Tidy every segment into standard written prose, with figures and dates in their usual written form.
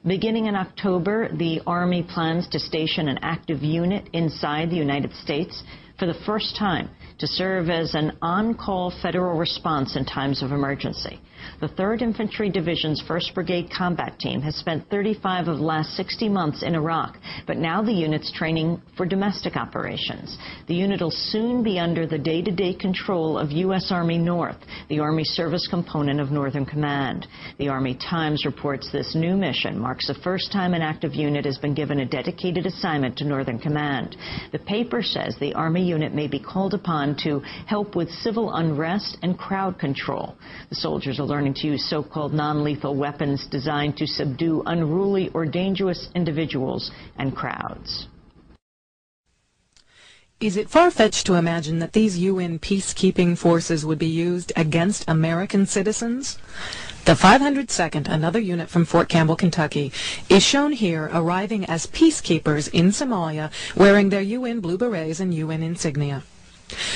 Beginning in October, the Army plans to station an active unit inside the United States for the first time to serve as an on-call federal response in times of emergency. The 3rd Infantry Division's 1st Brigade combat team has spent 35 of the last 60 months in Iraq, but now the unit's training for domestic operations. The unit will soon be under the day-to-day control of U.S. Army North, the Army service component of Northern Command. The Army Times reports this new mission marks the first time an active unit has been given a dedicated assignment to Northern Command. The paper says the Army unit may be called upon to help with civil unrest and crowd control. The soldiers are learning to use so-called non-lethal weapons designed to subdue unruly or dangerous individuals and crowds. Is it far-fetched to imagine that these UN peacekeeping forces would be used against American citizens? The 502nd, another unit from Fort Campbell, Kentucky, is shown here arriving as peacekeepers in Somalia, wearing their UN blue berets and UN insignia.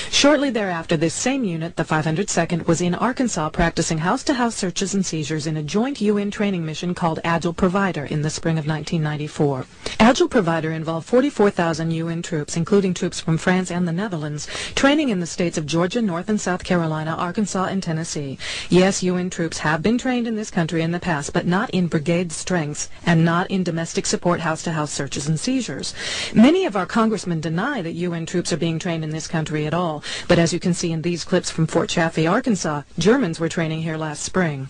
Shortly thereafter, this same unit, the 502nd, was in Arkansas practicing house-to-house searches and seizures in a joint UN training mission called Agile Provider in the spring of 1994. Agile Provider involved 44,000 UN troops, including troops from France and the Netherlands, training in the states of Georgia, North and South Carolina, Arkansas, and Tennessee. Yes, UN troops have been trained in this country in the past, but not in brigade strengths and not in domestic support house-to-house searches and seizures. Many of our congressmen deny that UN troops are being trained in this country at all, but as you can see in these clips from Fort Chaffee, Arkansas, Germans were training here last spring.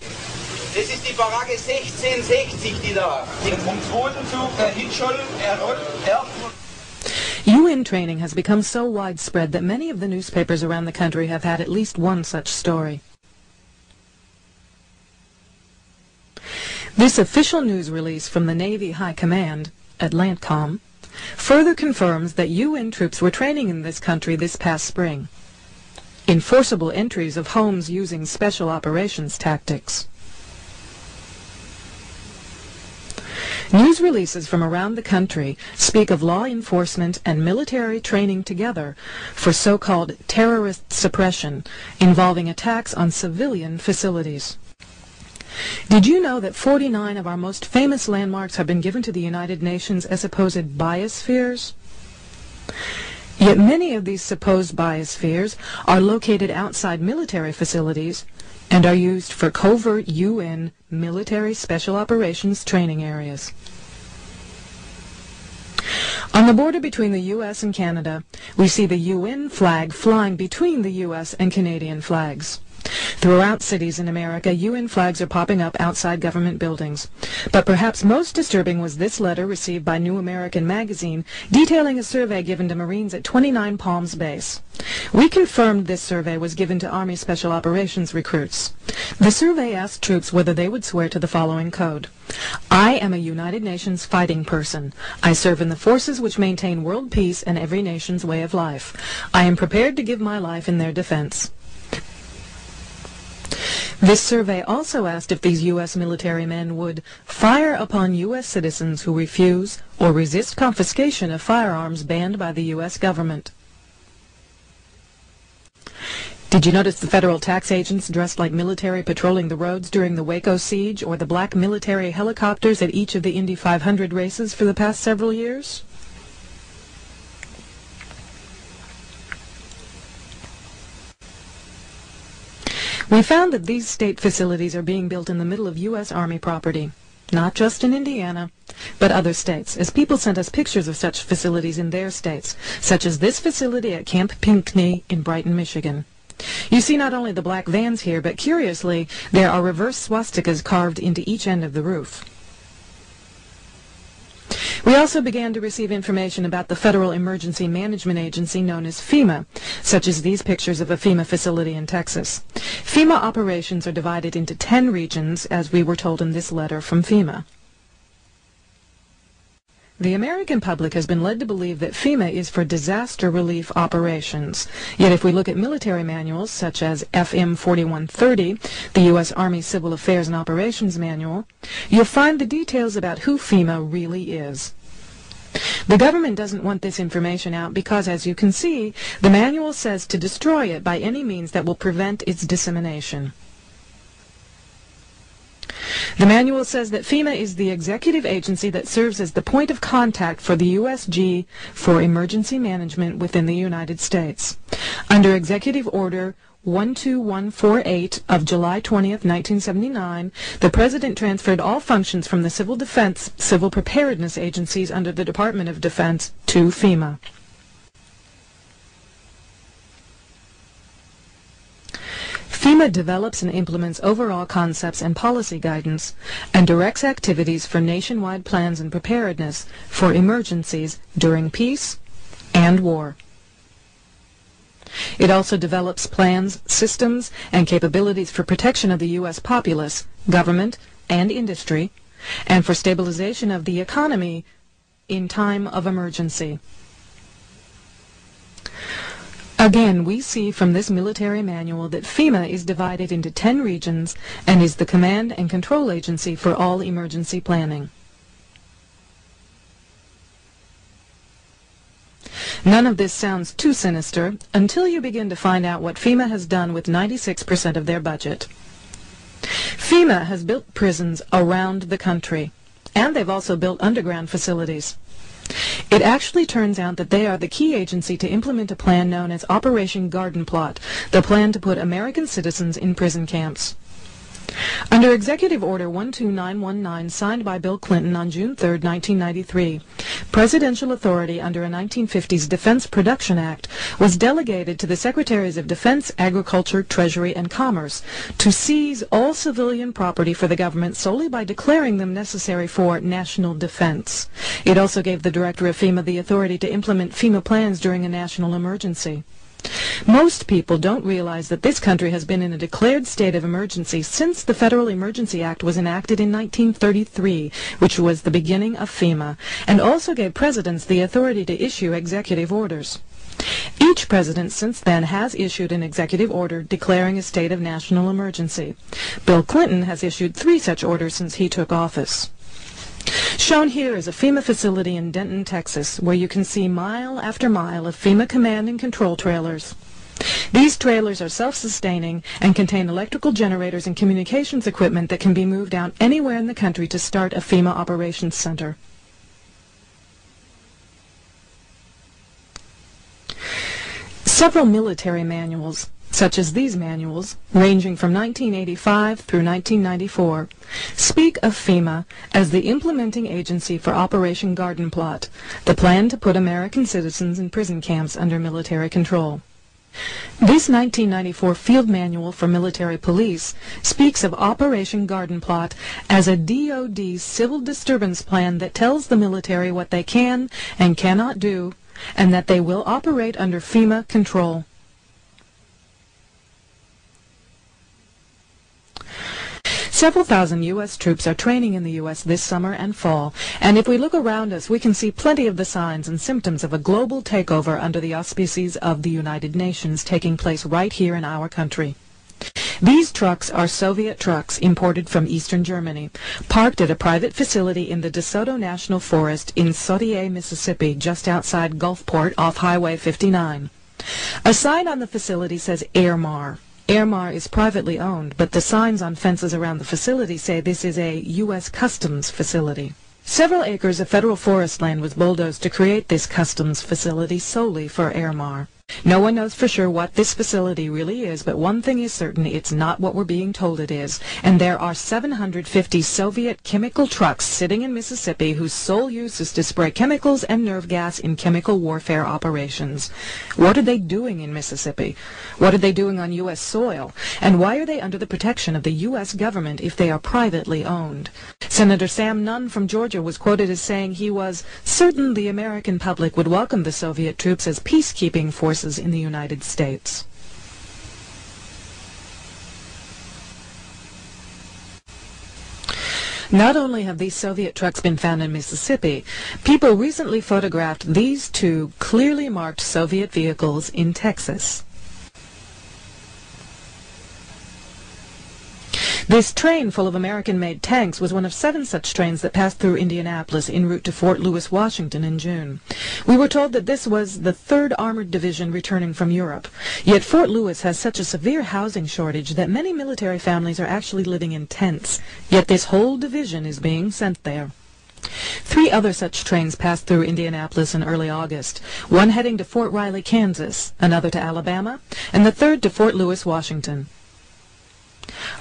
Das ist die Baracke 1660, die da. Vom zweiten Zug, der Hitschel, UN training has become so widespread that many of the newspapers around the country have had at least one such story. This official news release from the Navy High Command, Atlantcom, further confirms that UN troops were training in this country this past spring in forcible entries of homes using special operations tactics. News releases from around the country speak of law enforcement and military training together for so-called terrorist suppression involving attacks on civilian facilities. Did you know that 49 of our most famous landmarks have been given to the United Nations as supposed biospheres? Yet many of these supposed biospheres are located outside military facilities and are used for covert UN military special operations training areas. On the border between the U.S. and Canada, we see the UN flag flying between the U.S. and Canadian flags. Throughout cities in America, UN flags are popping up outside government buildings. But perhaps most disturbing was this letter received by New American Magazine detailing a survey given to Marines at 29 Palms Base. We confirmed this survey was given to Army Special Operations recruits. The survey asked troops whether they would swear to the following code. I am a United Nations fighting person. I serve in the forces which maintain world peace and every nation's way of life. I am prepared to give my life in their defense. This survey also asked if these U.S. military men would fire upon U.S. citizens who refuse or resist confiscation of firearms banned by the U.S. government. Did you notice the federal tax agents dressed like military patrolling the roads during the Waco siege, or the black military helicopters at each of the Indy 500 races for the past several years? We found that these state facilities are being built in the middle of U.S. Army property, not just in Indiana, but other states, as people sent us pictures of such facilities in their states, such as this facility at Camp Pinckney in Brighton, Michigan. You see not only the black vans here, but curiously, there are reverse swastikas carved into each end of the roof. We also began to receive information about the Federal Emergency Management Agency known as FEMA, such as these pictures of a FEMA facility in Texas. FEMA operations are divided into 10 regions, as we were told in this letter from FEMA. The American public has been led to believe that FEMA is for disaster relief operations. Yet if we look at military manuals such as FM 4130, the U.S. Army Civil Affairs and Operations Manual, you'll find the details about who FEMA really is. The government doesn't want this information out because, as you can see, the manual says to destroy it by any means that will prevent its dissemination. The manual says that FEMA is the executive agency that serves as the point of contact for the USG for emergency management within the United States. Under Executive Order 12148 of July 20th, 1979, the President transferred all functions from the Civil Defense, Civil Preparedness agencies under the Department of Defense to FEMA. FEMA develops and implements overall concepts and policy guidance and directs activities for nationwide plans and preparedness for emergencies during peace and war. It also develops plans, systems, and capabilities for protection of the U.S. populace, government, and industry, and for stabilization of the economy in time of emergency. Again, we see from this military manual that FEMA is divided into 10 regions and is the command and control agency for all emergency planning. None of this sounds too sinister until you begin to find out what FEMA has done with 96% of their budget. FEMA has built prisons around the country, and they've also built underground facilities. It actually turns out that they are the key agency to implement a plan known as Operation Garden Plot, the plan to put American citizens in prison camps. Under Executive Order 12919, signed by Bill Clinton on June 3, 1993, presidential authority under a 1950s Defense Production Act was delegated to the Secretaries of Defense, Agriculture, Treasury, and Commerce to seize all civilian property for the government solely by declaring them necessary for national defense. It also gave the Director of FEMA the authority to implement FEMA plans during a national emergency. Most people don't realize that this country has been in a declared state of emergency since the Federal Emergency Act was enacted in 1933, which was the beginning of FEMA, and also gave presidents the authority to issue executive orders. Each president since then has issued an executive order declaring a state of national emergency. Bill Clinton has issued 3 such orders since he took office. Shown here is a FEMA facility in Denton, Texas, where you can see mile after mile of FEMA command and control trailers. These trailers are self-sustaining and contain electrical generators and communications equipment that can be moved out anywhere in the country to start a FEMA operations center. Several military manuals, such as these manuals, ranging from 1985 through 1994, speak of FEMA as the implementing agency for Operation Garden Plot, the plan to put American citizens in prison camps under military control. This 1994 Field Manual for Military Police speaks of Operation Garden Plot as a DoD civil disturbance plan that tells the military what they can and cannot do, and that they will operate under FEMA control. Several thousand U.S. troops are training in the U.S. this summer and fall, and if we look around us, we can see plenty of the signs and symptoms of a global takeover under the auspices of the United Nations taking place right here in our country. These trucks are Soviet trucks imported from eastern Germany, parked at a private facility in the DeSoto National Forest in Sautier, Mississippi, just outside Gulfport off Highway 59. A sign on the facility says Airmar. Airmar is privately owned, but the signs on fences around the facility say this is a U.S. Customs facility. Several acres of federal forest land was bulldozed to create this customs facility solely for Airmar. No one knows for sure what this facility really is, but one thing is certain, it's not what we're being told it is. And there are 750 Soviet chemical trucks sitting in Mississippi whose sole use is to spray chemicals and nerve gas in chemical warfare operations. What are they doing in Mississippi? What are they doing on U.S. soil? And why are they under the protection of the U.S. government if they are privately owned? Senator Sam Nunn from Georgia was quoted as saying he was certain the American public would welcome the Soviet troops as peacekeeping forces in the United States. Not only have these Soviet trucks been found in Mississippi, people recently photographed these 2 clearly marked Soviet vehicles in Texas. This train full of American-made tanks was one of 7 such trains that passed through Indianapolis en route to Fort Lewis, Washington in June. We were told that this was the 3rd Armored Division returning from Europe. Yet Fort Lewis has such a severe housing shortage that many military families are actually living in tents. Yet this whole division is being sent there. 3 other such trains passed through Indianapolis in early August, one heading to Fort Riley, Kansas, another to Alabama, and the 3rd to Fort Lewis, Washington.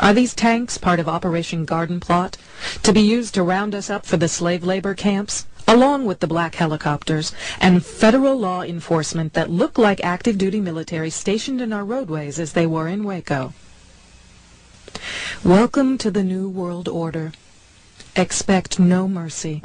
Are these tanks part of Operation Garden Plot, to be used to round us up for the slave labor camps, along with the black helicopters and federal law enforcement that look like active-duty military stationed in our roadways as they were in Waco? Welcome to the New World Order. Expect no mercy.